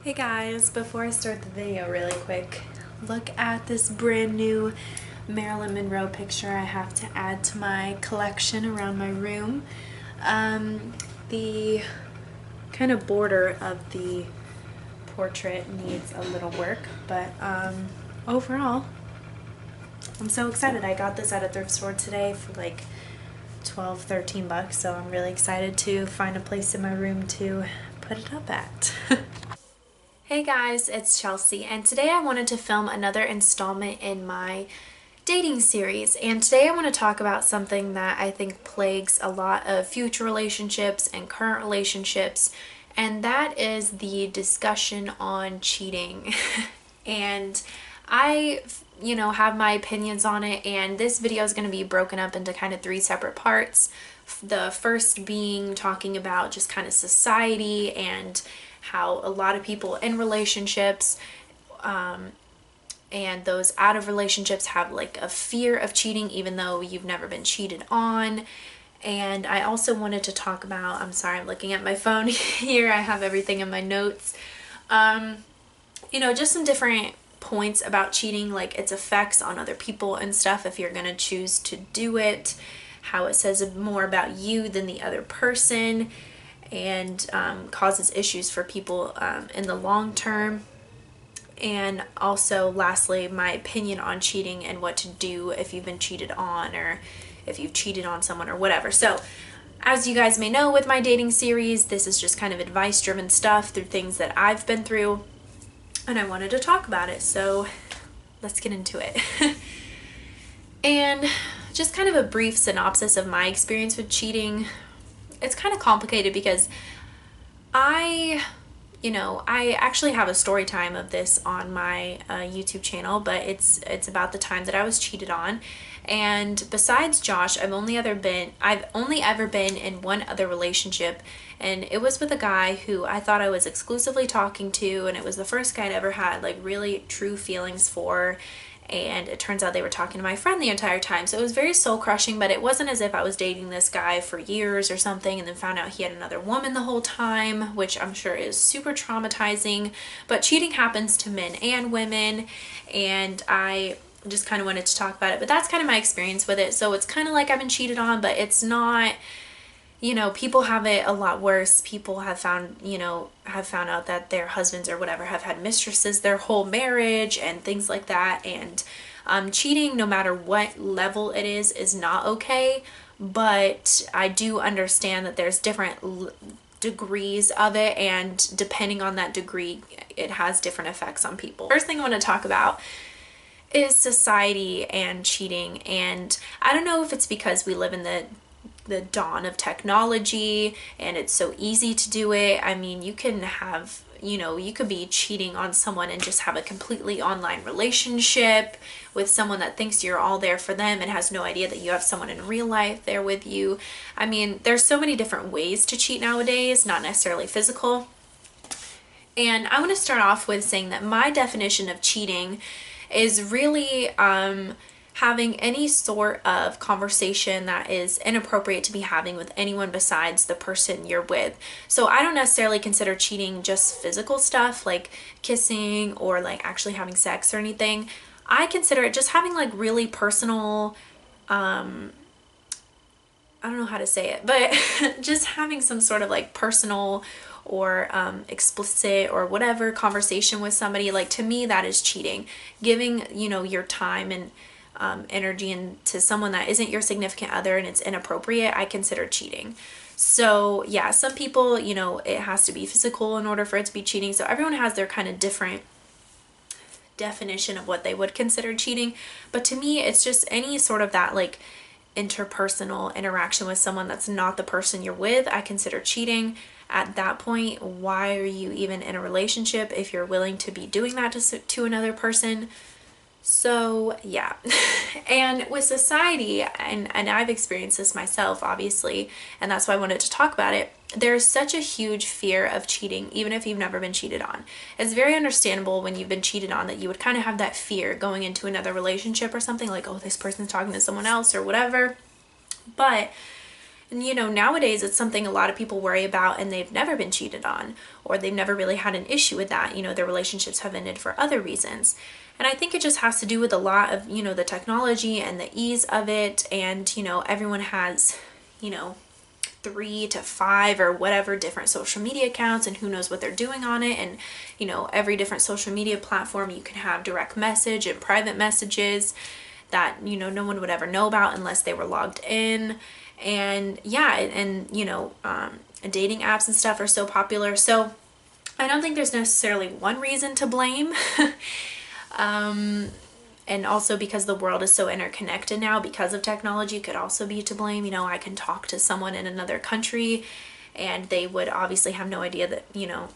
Hey guys, before I start the video really quick, look at this brand new Marilyn Monroe picture I have to add to my collection around my room. The kind of border of the portrait needs a little work, but overall, I'm so excited. I got this at a thrift store today for like 12, 13 bucks, so I'm really excited to find a place in my room to put it up at. Hey guys, it's Chelsea, and today I wanted to film another installment in my dating series. And today I want to talk about something that I think plagues a lot of future relationships and current relationships, and that is the discussion on cheating. And I, have my opinions on it, and this video is going to be broken up into kind of three separate parts. The first being talking about just kind of society and how a lot of people in relationships and those out of relationships have like a fear of cheating even though you've never been cheated on. And I also wanted to talk about, I'm sorry, I'm looking at my phone here, I have everything in my notes, just some different points about cheating, like its effects on other people and stuff if you're gonna choose to do it, how it says more about you than the other person, and causes issues for people in the long term. And also, lastly, my opinion on cheating and what to do if you've been cheated on or if you've cheated on someone or whatever. So, as you guys may know with my dating series, this is just kind of advice-driven stuff through things that I've been through, and I wanted to talk about it. So, let's get into it. And just kind of a brief synopsis of my experience with cheating. It's kind of complicated because I actually have a story time of this on my YouTube channel, but it's about the time that I was cheated on. And besides Josh, I've only ever been in one other relationship, and it was with a guy who I thought I was exclusively talking to, and it was the first guy I'd ever had like really true feelings for. And it turns out they were talking to my friend the entire time. So it was very soul crushing, but it wasn't as if I was dating this guy for years or something and then found out he had another woman the whole time, which I'm sure is super traumatizing. But cheating happens to men and women, and I just kind of wanted to talk about it. But that's kind of my experience with it. So it's kind of like I've been cheated on, but it's not, people have it a lot worse. People have found out that their husbands or whatever have had mistresses their whole marriage and things like that. And cheating, no matter what level it is not okay. But I do understand that there's different degrees of it, and depending on that degree, it has different effects on people. First thing I want to talk about is society and cheating. And I don't know if it's because we live in the dawn of technology and it's so easy to do it. I mean, you can have, you could be cheating on someone and just have a completely online relationship with someone that thinks you're all there for them and has no idea that you have someone in real life there with you. I mean, there's so many different ways to cheat nowadays, not necessarily physical. And I want to start off with saying that my definition of cheating is really having any sort of conversation that is inappropriate to be having with anyone besides the person you're with. So I don't necessarily consider cheating just physical stuff like kissing or like actually having sex or anything. I consider it just having like really personal, I don't know how to say it, but just having some sort of like personal or explicit or whatever conversation with somebody. Like, to me, that is cheating. Giving, your time and energy into someone that isn't your significant other and it's inappropriate, I consider cheating. So yeah, some people, it has to be physical in order for it to be cheating. So everyone has their kind of different definition of what they would consider cheating. But to me, it's just any sort of that like interpersonal interaction with someone that's not the person you're with, I consider cheating. At that point, why are you even in a relationship if you're willing to be doing that to another person? So yeah. And with society, and I've experienced this myself, obviously, and that's why I wanted to talk about it, there's such a huge fear of cheating, even if you've never been cheated on. It's very understandable when you've been cheated on that you would kind of have that fear going into another relationship or something, like, oh, this person's talking to someone else or whatever. But And nowadays it's something a lot of people worry about and they've never been cheated on, or they've never really had an issue with that. Their relationships have ended for other reasons. And I think it just has to do with a lot of, the technology and the ease of it. And, everyone has, 3 to 5 or whatever different social media accounts, and who knows what they're doing on it. And, every different social media platform, you can have direct message and private messages that, no one would ever know about unless they were logged in. And yeah, and dating apps and stuff are so popular. So I don't think there's necessarily one reason to blame. And also because the world is so interconnected now because of technology could also be to blame. I can talk to someone in another country and they would obviously have no idea that,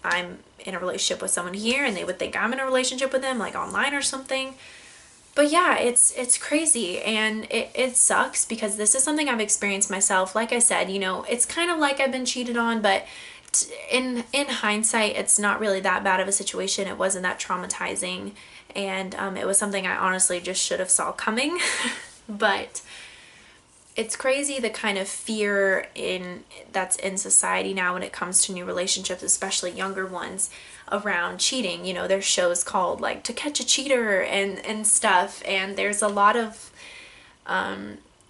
I'm in a relationship with someone here, and they would think I'm in a relationship with them, like online or something. But yeah, it's crazy, and it sucks because this is something I've experienced myself. Like I said, it's kind of like I've been cheated on, but in hindsight, it's not really that bad of a situation. It wasn't that traumatizing, and it was something I honestly just should have saw coming. But it's crazy the kind of fear that's in society now when it comes to new relationships, especially younger ones, around cheating. There's shows called like To Catch a Cheater and stuff, and there's a lot of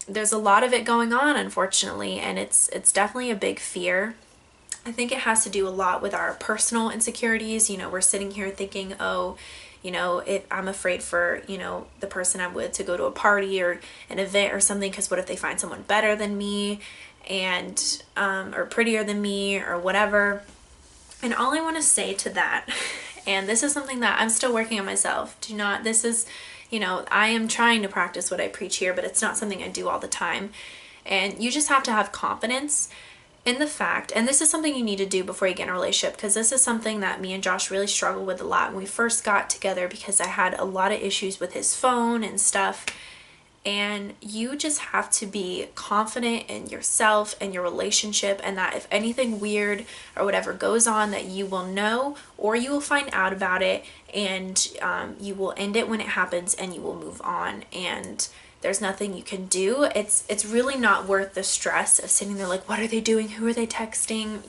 it going on, unfortunately, and it's definitely a big fear. I think it has to do a lot with our personal insecurities. We're sitting here thinking, oh, if I'm afraid for, the person I'm with to go to a party or an event or something, because what if they find someone better than me and, or prettier than me or whatever. And all I want to say to that, and this is something that I'm still working on myself, I am trying to practice what I preach here, but it's not something I do all the time. And you just have to have confidence in the fact, and this is something you need to do before you get in a relationship, because this is something that me and Josh really struggled with a lot when we first got together, because I had a lot of issues with his phone and stuff. And you just have to be confident in yourself and your relationship, and that if anything weird or whatever goes on, that you will know, or you will find out about it, and you will end it when it happens, and you will move on. And there's nothing you can do. It's really not worth the stress of sitting there like, what are they doing? Who are they texting?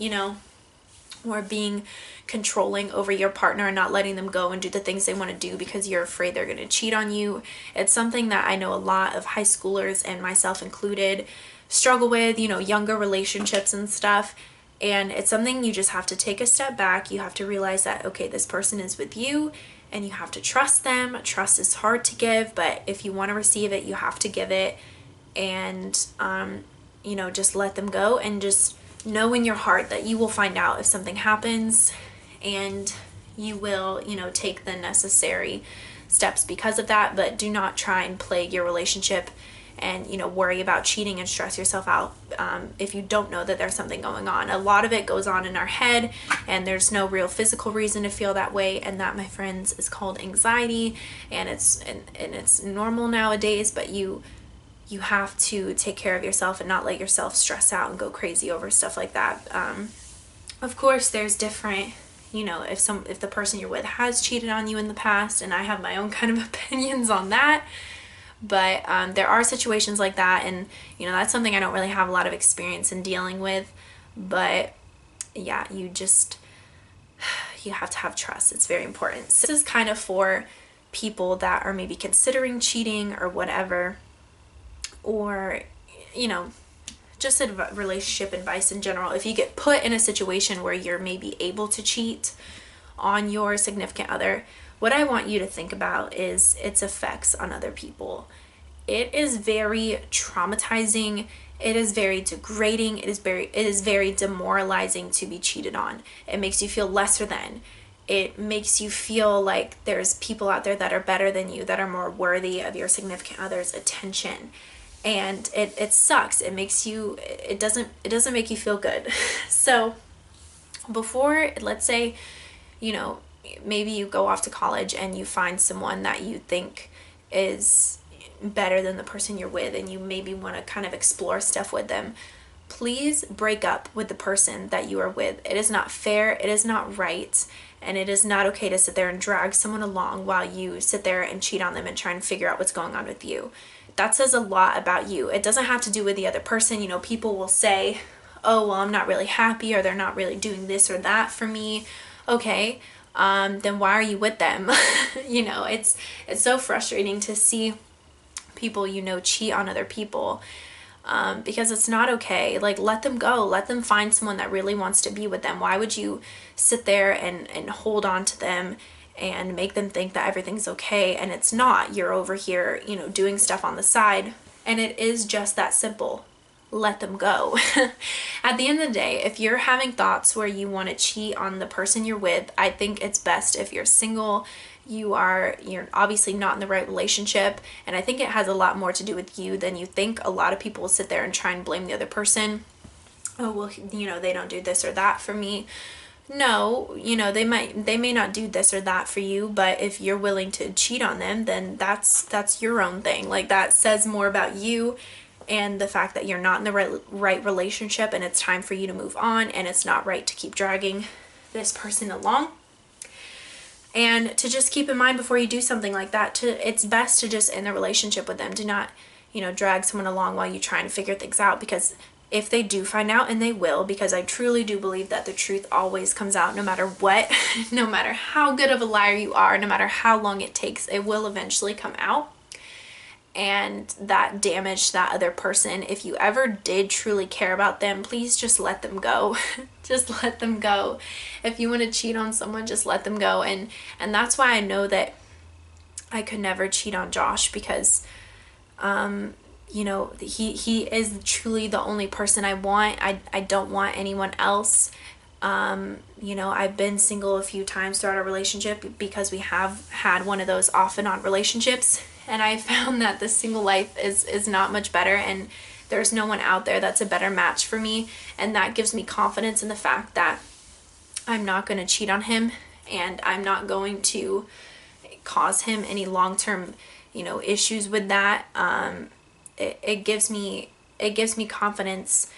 Or being controlling over your partner and not letting them go and do the things they want to do because you're afraid they're going to cheat on you. It's something that I know a lot of high schoolers, and myself included, struggle with, younger relationships and stuff. And it's something you just have to take a step back. You have to realize that, okay, this person is with you, and you have to trust them. Trust is hard to give, but if you want to receive it, you have to give it. And, just let them go, and just know in your heart that you will find out if something happens, and you will, take the necessary steps because of that. But do not try and plague your relationship and, worry about cheating and stress yourself out if you don't know that there's something going on. A lot of it goes on in our head, and there's no real physical reason to feel that way, and that, my friends, is called anxiety, and it's normal nowadays. But you have to take care of yourself and not let yourself stress out and go crazy over stuff like that. Of course, there's different, if the person you're with has cheated on you in the past, and I have my own kind of opinions on that. But there are situations like that, and that's something I don't really have a lot of experience in dealing with. But yeah, you have to have trust. It's very important. So this is kind of for people that are maybe considering cheating or whatever, or just relationship advice in general. If you get put in a situation where you're maybe able to cheat on your significant other, what I want you to think about is its effects on other people. It is very traumatizing. It is very degrading. It is very demoralizing to be cheated on. It makes you feel lesser than. It makes you feel like there's people out there that are better than you, that are more worthy of your significant other's attention. And it sucks. It doesn't make you feel good. So before, let's say, maybe you go off to college and you find someone that you think is better than the person you're with, and you maybe want to kind of explore stuff with them. Please break up with the person that you are with. It is not fair. It is not right. And it is not okay to sit there and drag someone along while you sit there and cheat on them and try and figure out what's going on with you. that says a lot about you. It doesn't have to do with the other person. You know, people will say, oh, well, I'm not really happy, or they're not really doing this or that for me. Okay, then why are you with them? You know, it's so frustrating to see people, you know, cheat on other people, because it's not okay. Like, let them go. Let them find someone that really wants to be with them. Why would you sit there and hold on to them and make them think that everything's okay, and it's not? You're over here, you know, doing stuff on the side, and it is just that simple. Let them go. At the end of the day, if you're having thoughts where you want to cheat on the person you're with, I think it's best if you're single, you're obviously not in the right relationship, and I think it has a lot more to do with you than you think. A lot of people will sit there and try and blame the other person. Oh, well, you know, they don't do this or that for me. No, you know, they may not do this or that for you, but if you're willing to cheat on them, then that's your own thing. Like, that says more about you and the fact that you're not in the right relationship, and it's time for you to move on, and it's not right to keep dragging this person along. And to just keep in mind before you do something like that, it's best to just end the relationship with them. Do not, you know, drag someone along while you try and figure things out, because if they do find out, and they will, because I truly do believe that the truth always comes out no matter what, no matter how good of a liar you are, no matter how long it takes, it will eventually come out. And that damaged that other person. If you ever did truly care about them, please just let them go. Just let them go. If you want to cheat on someone, just let them go. And that's why I know that I could never cheat on Josh, because you know, he is truly the only person I want. I don't want anyone else. You know, I've been single a few times throughout our relationship because we have had one of those off and on relationships. And I found that the single life is not much better, and there's no one out there that's a better match for me. And that gives me confidence in the fact that I'm not going to cheat on him, and I'm not going to cause him any long-term, you know, issues with that. It gives me confidence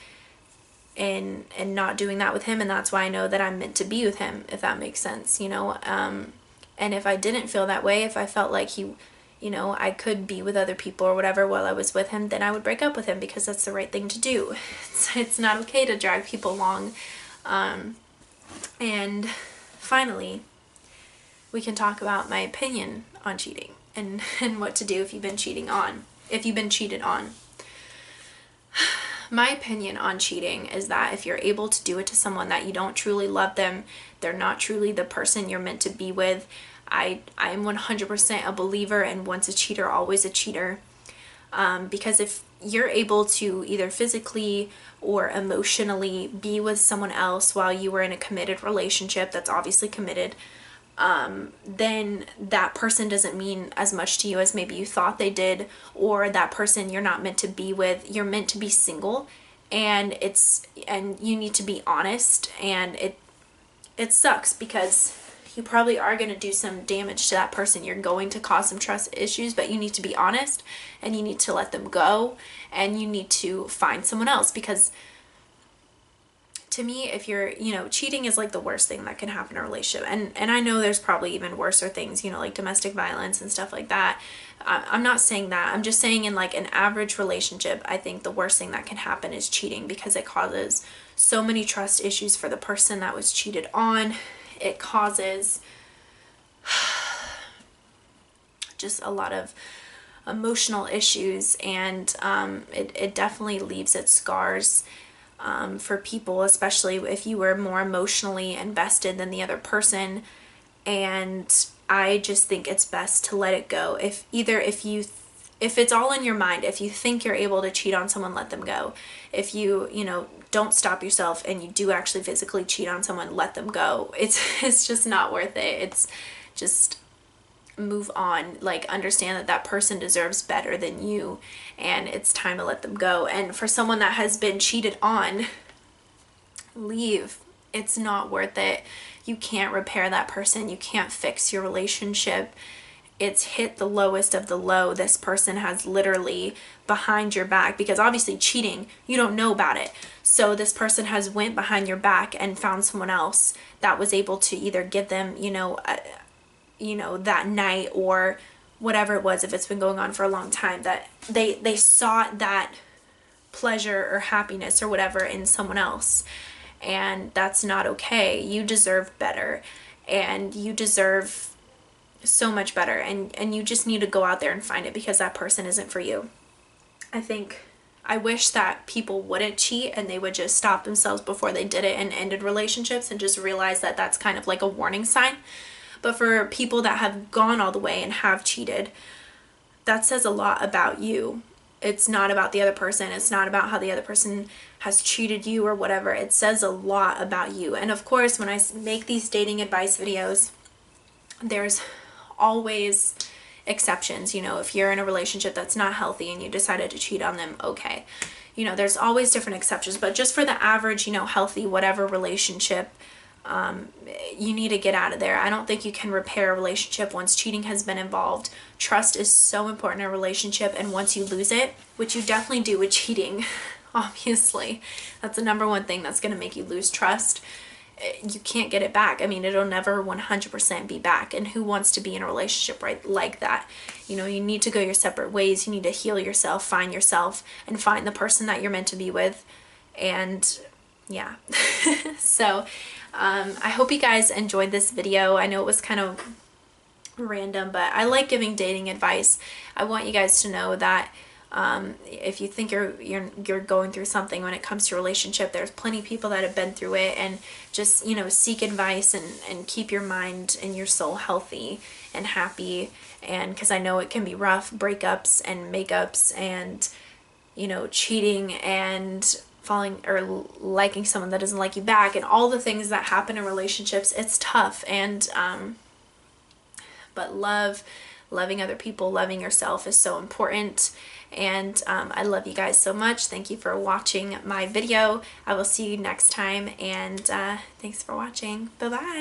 in not doing that with him, and that's why I know that I'm meant to be with him, if that makes sense, you know. And if I didn't feel that way, if I felt like he, you know, I could be with other people or whatever while I was with him, then I would break up with him, because that's the right thing to do. It's not okay to drag people along. And finally, we can talk about my opinion on cheating and what to do if you've been cheated on. My opinion on cheating is that if you're able to do it to someone that you don't truly love them, they're not truly the person you're meant to be with. I am 100% a believer in once a cheater, always a cheater. Because if you're able to either physically or emotionally be with someone else while you were in a committed relationship that's obviously committed, then that person doesn't mean as much to you as maybe you thought they did, or that person you're not meant to be with. You're meant to be single, and you need to be honest, and it sucks because you probably are going to do some damage to that person. You're going to cause some trust issues, but you need to be honest, and you need to let them go, and you need to find someone else. Because to me, if you're, you know, cheating is like the worst thing that can happen in a relationship. And I know there's probably even worser things, you know, like domestic violence and stuff like that. I'm not saying that. I'm just saying in like an average relationship, I think the worst thing that can happen is cheating, because it causes so many trust issues for the person that was cheated on. It causes just a lot of emotional issues, and it definitely leaves its scars for people, especially if you were more emotionally invested than the other person. And I just think it's best to let it go. If it's all in your mind, if you think you're able to cheat on someone, let them go. If you know, don't stop yourself and you do actually physically cheat on someone, let them go. It's just not worth it. It's just move on. Like, understand that person deserves better than you, and it's time to let them go. And for someone that has been cheated on, leave. It's not worth it. You can't repair that person. You can't fix your relationship. It's hit the lowest of the low. This person has literally behind your back, because obviously cheating, you don't know about it. So this person has went behind your back and found someone else that was able to either give them, you know, that night or whatever it was, if it's been going on for a long time, that they sought that pleasure or happiness or whatever in someone else. And that's not okay. You deserve better, and you deserve so much better, and you just need to go out there and find it, because that person isn't for you. I wish that people wouldn't cheat and they would just stop themselves before they did it and ended relationships, and just realize that that's kind of like a warning sign. But for people that have gone all the way and have cheated, that says a lot about you. It's not about the other person. It's not about how the other person has treated you or whatever. It says a lot about you. And of course, when I make these dating advice videos, there's always exceptions. You know, if you're in a relationship that's not healthy and you decided to cheat on them, okay. You know, there's always different exceptions. But just for the average, you know, healthy, whatever relationship, you need to get out of there. I don't think you can repair a relationship once cheating has been involved. Trust is so important in a relationship, and once you lose it, which you definitely do with cheating, obviously, that's the number one thing that's going to make you lose trust. You can't get it back. I mean, it'll never 100% be back. And who wants to be in a relationship right like that? You know, you need to go your separate ways. You need to heal yourself, and find the person that you're meant to be with. And yeah. So I hope you guys enjoyed this video. I know it was kind of random, but I like giving dating advice. I want you guys to know that if you think you're going through something when it comes to a relationship, there's plenty of people that have been through it, and just, you know, seek advice and keep your mind and your soul healthy and happy. And because I know it can be rough, breakups and makeups and, you know, cheating and falling or liking someone that doesn't like you back, and all the things that happen in relationships. It's tough. And but loving other people, loving yourself is so important. And I love you guys so much. Thank you for watching my video. I will see you next time, and thanks for watching. Bye-bye.